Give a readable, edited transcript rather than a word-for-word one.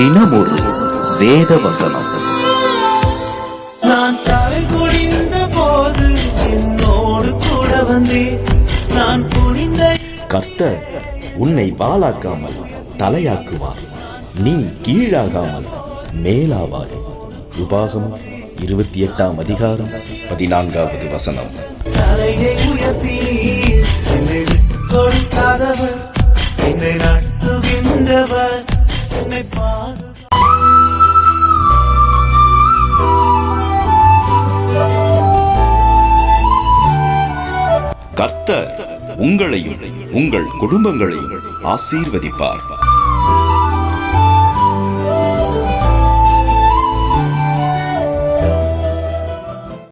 தினமொரு வேத வசனம். நான் தலை குனிந்த போது என்னோடு கூட வந்தே நான் குனிந்த. கர்த்தர் உன்னை வாளாக்காமல் தலையாக்குவார், நீ கீழாகாமல் மேலாவார். உபாகமம் 28 அதிகாரம் 14வது வசனம். தலையை உயர்த்தி என்னை கொடுக்காதவர், என்னை நடத்துகின்றவர், என்னை கர்த்தர் உங்களையும் உங்கள் குடும்பங்களையும் ஆசீர்வதிப்பார்.